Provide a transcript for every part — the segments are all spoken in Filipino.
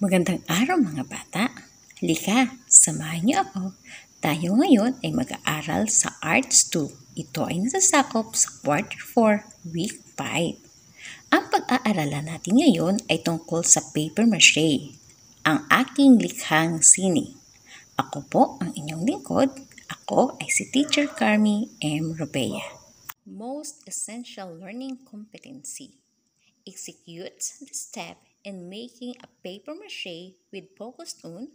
Magandang araw mga bata. Halika, samahan niyo ako. Tayo ngayon ay mag-aaral sa Arts 2. Ito ay nasasakop sa Quarter 4, Week 5. Ang pag-aaralan natin ngayon ay tungkol sa paper mache, ang aking likhang sining. Ako po ang inyong lingkod. Ako ay si Teacher Carmi M. Robea. Most essential learning competency. Executes the step in making a paper mache with focus on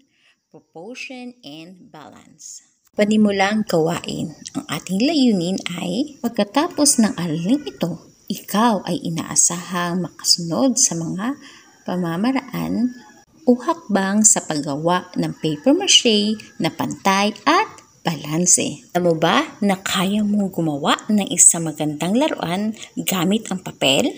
proportion and balance. Panimulang gawain. Ang ating layunin ay pagkatapos ng araling ito, ikaw ay inaasahang makasunod sa mga pamamaraan o hakbang sa paggawa ng paper mache na pantay at balanse. Alam mo ba na kaya mong gumawa ng isang magandang laruan gamit ang papel?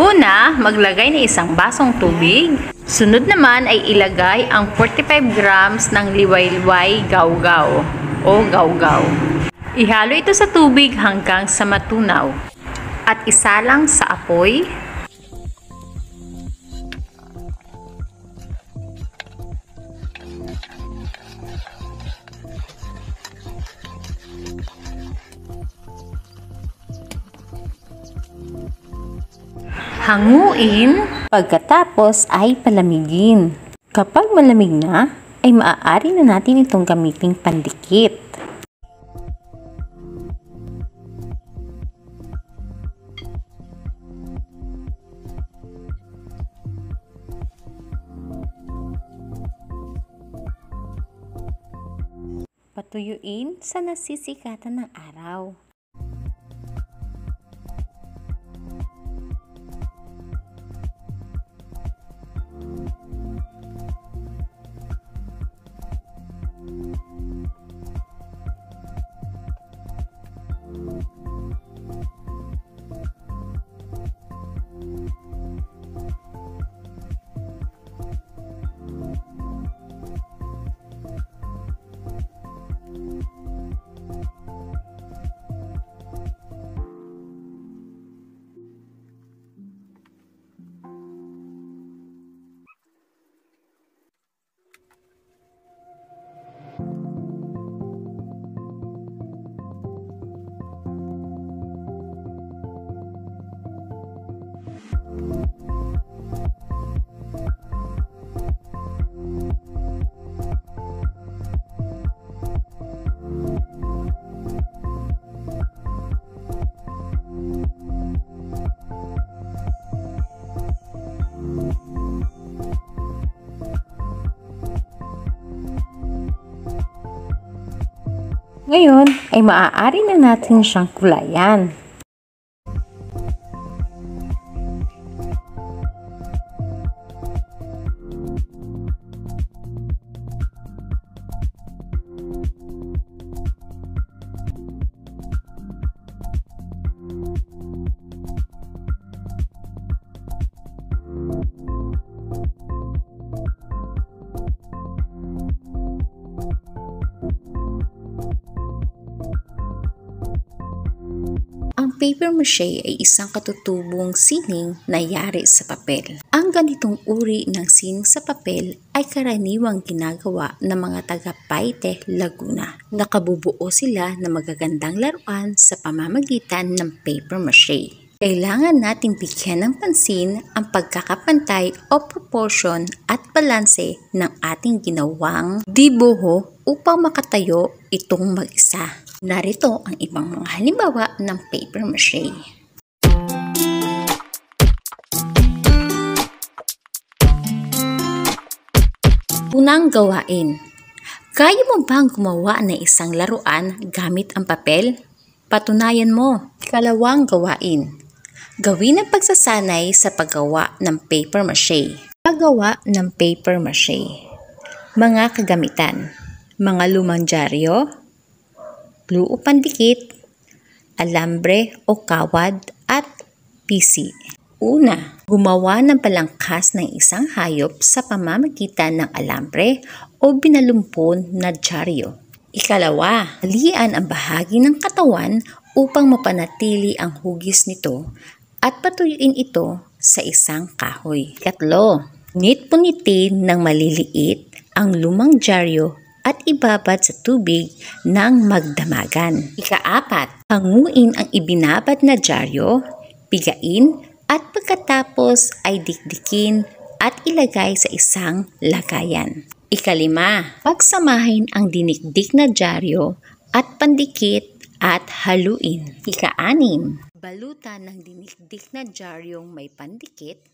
Una, maglagay ng isang basong tubig. Sunod naman ay ilagay ang 45 grams ng liwayway gawgaw o gawgaw. Ihalo ito sa tubig hanggang sa matunaw at isalang sa apoy. Hanguin, pagkatapos ay palamigin. Kapag malamig na, ay maaari na natin itong gamiting pandikit. Patuyuin sa nasisikatan ng araw. Ngayon ay maaari na natin siyang kulayan. Ang paper mache ay isang katutubong sining na yari sa papel. Ang ganitong uri ng sining sa papel ay karaniwang ginagawa ng mga taga Paite, Laguna. Nakabubuo sila ng magagandang laruan sa pamamagitan ng paper mache. Kailangan nating bigyan ng pansin ang pagkakapantay o proportion at balanse ng ating ginawang dibuho upang makatayo itong mag-isa. Narito ang ibang mga halimbawa ng paper mache. Unang gawain. Kaya mo bang gumawa ng isang laruan gamit ang papel? Patunayan mo. Ikalawang gawain. Gawin ang pagsasanay sa paggawa ng paper mache. Paggawa ng paper mache. Mga kagamitan. Mga lumang dyaryo, glue o pandikit, alambre o kawad at PC. Una, gumawa ng palangkas ng isang hayop sa pamamagitan ng alambre o binalumpon na dyaryo. Ikalawa, halian ang bahagi ng katawan upang mapanatili ang hugis nito at patuyuin ito sa isang kahoy. Ikatlo, Punit-punitin ng maliliit ang lumang dyaryo at ibabad sa tubig ng magdamagan. Ika-4, hanguin ang ibinabad na dyaryo, pigain at pagkatapos ay dikdikin at ilagay sa isang lagayan. Ika-5, pagsamahin ang dinikdik na dyaryo at pandikit at haluin. Ika-6, balutan ng dinikdik na dyaryong may pandikit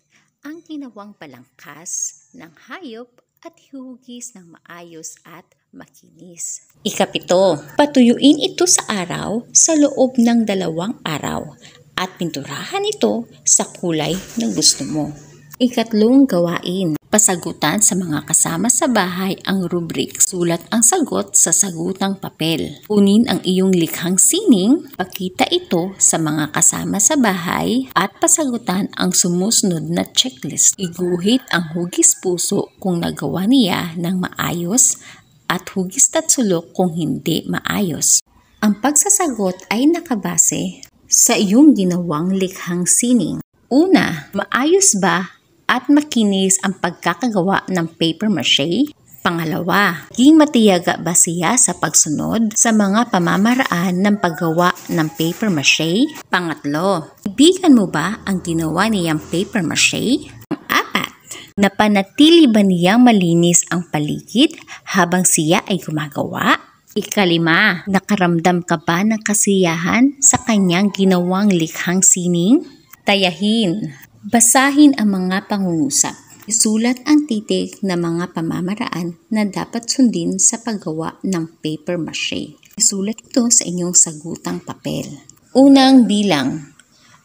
ang ginawang palangkas ng hayop at hugis ng maayos at makinis. Ika-7, patuyuin ito sa araw sa loob ng 2 araw at pinturahan ito sa kulay na gusto mo. Ika-8 gawain, pasagutan sa mga kasama sa bahay ang rubrik. Sulat ang sagot sa sagutang papel. Kunin ang iyong likhang sining, pakita ito sa mga kasama sa bahay at pasagutan ang sumusunod na checklist. Iguhit ang hugis puso kung nagawa niya ng maayos at hugis tatsulok kung hindi maayos. Ang pagsasagot ay nakabase sa iyong ginawang likhang sining. Una, maayos ba at makinis ang pagkakagawa ng paper mache? Pangalawa, naging matiyaga ba siya sa pagsunod sa mga pamamaraan ng paggawa ng paper mache? Pangatlo, ibigan mo ba ang ginawa niyang paper mache? Pang-apat, napanatili ba niyang malinis ang paligid habang siya ay gumagawa? Ika-5, nakaramdam ka ba ng kasiyahan sa kanyang ginawang likhang sining? Tayahin. Basahin ang mga pangungusap. Isulat ang titik na mga pamamaraan na dapat sundin sa paggawa ng paper mache. Isulat ito sa inyong sagutang papel. Unang bilang.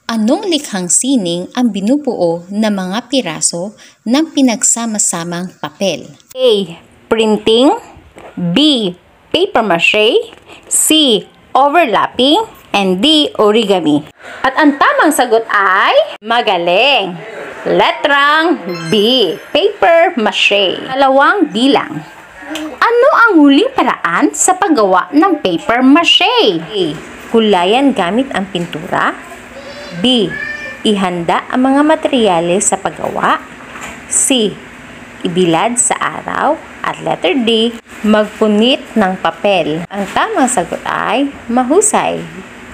Anong likhang sining ang binubuo na mga piraso ng pinagsama-samang papel? A. Printing. B. Paper mache. C. Overlapping. And D. Origami. At ang tamang sagot ay magaling. Letrang B. Paper mache. 2 bilang. Ano ang huling paraan sa paggawa ng paper mache? A. Kulayan gamit ang pintura. B. Ihanda ang mga materyales sa paggawa. C. Ibilad sa araw. At letter D. Magpunit ng papel. Ang tamang sagot ay mahusay.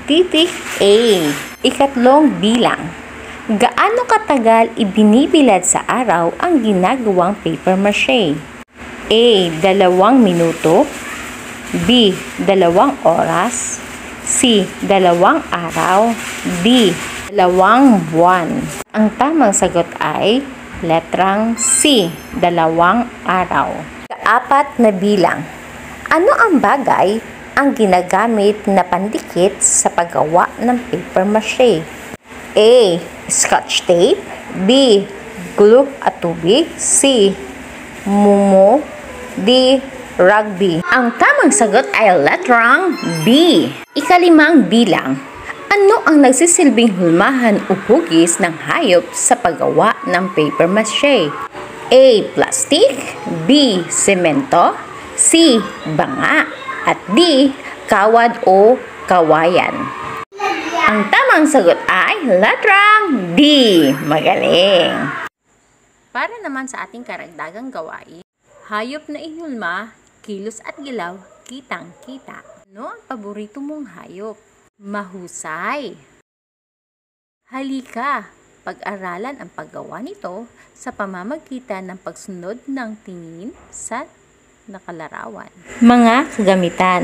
Titik A. Ika-3 bilang. Gaano katagal ibinibilad sa araw ang ginagawang paper mache? A. 2 minuto. B. 2 oras. C. 2 araw. D. 2 buwan. Ang tamang sagot ay letrang C. 2 araw. Ika-4 na bilang. Ano ang bagay ang ginagamit na pandikit sa paggawa ng paper mache? A. Scotch tape. B. Glue at tubig. C. Mumo. D. Rugby. Ang tamang sagot ay letrang B. Ika-5 bilang. Ano ang nagsisilbing hulmahan o hugis ng hayop sa paggawa ng paper mache? A. Plastic. B. Semento. C. Banga. At D. Kawad o kawayan. Ang tamang sagot ay letrang D. Magaling! Para naman sa ating karagdagang gawain, hayop na inulma, kilos at gilaw, kitang-kita. Ano ang paborito mong hayop? Mahusay! Halika, pag-aralan ang paggawa nito sa pamamagitan ng pagsunod ng tingin sa nakalarawan. Mga kagamitan.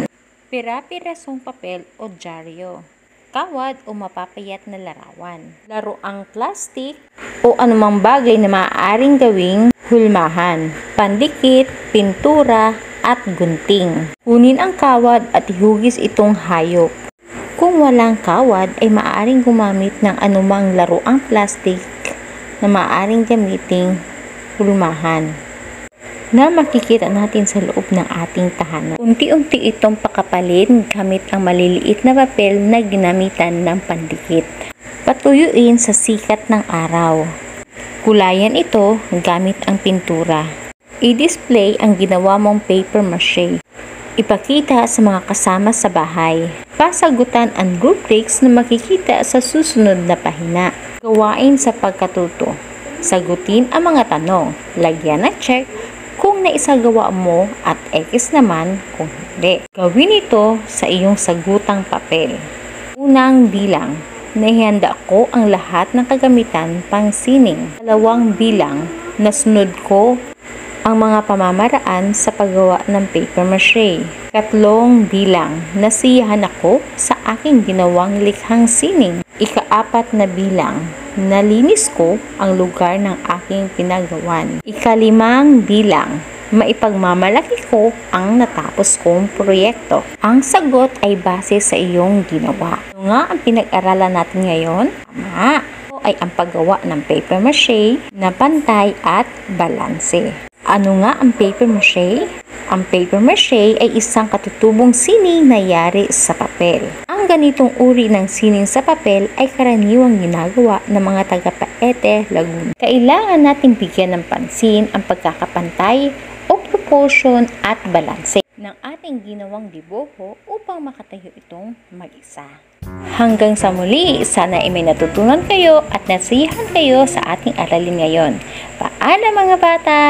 Pira-pirasong papel o dyaryo. Kawad o mapapayat na larawan. Laruang plastik o anumang bagay na maaaring gawing hulmahan. Pandikit, pintura at gunting. Kunin ang kawad at ihugis itong hayop. Kung walang kawad ay maaaring gumamit ng anumang laruang plastik na maaaring gamiting hulmahan na makikita natin sa loob ng ating tahanan. Unti-unti itong pakapalin gamit ang maliliit na papel na ginamitan ng pandikit. Patuyuin sa sikat ng araw. Kulayan ito gamit ang pintura. I-display ang ginawa mong paper mache. Ipakita sa mga kasama sa bahay. Pasagutan ang rubrics na makikita sa susunod na pahina. Gawain sa pagkatuto. Sagutin ang mga tanong. Lagyan ng check kung naisagawa mo at X naman kung hindi. Gawin ito sa iyong sagutang papel. Unang bilang. Naihanda ko ang lahat ng kagamitan pang sining. Dalawang bilang. Nasunod ko ang mga pamamaraan sa paggawa ng paper mache. Katlong bilang. Nasiyahan ako sa aking ginawang likhang sining. Ikaapat na bilang. Nalinis ko ang lugar ng aking pinagawan. Ikalimang bilang. Maipagmamalaki ko ang natapos kong proyekto. Ang sagot ay base sa iyong ginawa. Ano nga ang pinag-aralan natin ngayon? Tama! Ito ay ang paggawa ng paper mache na pantay at balanse. Ano nga ang paper mache? Ang paper mache ay isang katutubong sining na yari sa papel. Ang ganitong uri ng sining sa papel ay karaniwang ginagawa ng mga taga Paete, Laguna. Kailangan nating bigyan ng pansin ang pagkakapantay o proportion at balanse ng ating ginawang dibuho upang makatayo itong mag-isa. Hanggang sa muli, sana ay may natutunan kayo at nasiyahan kayo sa ating aralin ngayon. Paalam mga bata!